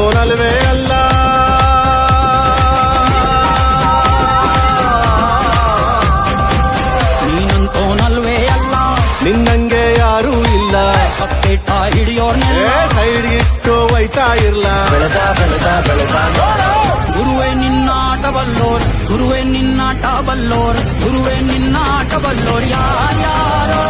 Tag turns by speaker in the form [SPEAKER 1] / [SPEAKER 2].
[SPEAKER 1] ನೀನಂತೋನಲ್ವೇ ಅಲ್ಲ.
[SPEAKER 2] ನೀನಂತೋನಲ್ವೇ ಅಲ್ಲ,
[SPEAKER 1] ನಿನ್ನಂಗೆ ಯಾರೂ ಇಲ್ಲ.
[SPEAKER 2] ಕಪ್ಪೆಟ್ಟ ಹಿಡಿಯೋರ್ನೆಲ್ಲ
[SPEAKER 1] ಸೈಡ್ ಇಟ್ಟು ಒಯ್ತಾ ಇರ್ಲ. ಬೆಳೆದ ಬೆಳೆದ ಬೆಳೆದ
[SPEAKER 2] ಗುರುವೇ ನಿನ್ನಾಟ ಬಲ್ಲೋರ್, ಗುರುವೇ ನಿನ್ನಾಟ ಬಲ್ಲೋರ್, ಗುರುವೇ ನಿನ್ನಾಟ ಬಲ್ಲೋರ್ ಯಾರ್ಯಾರೋ.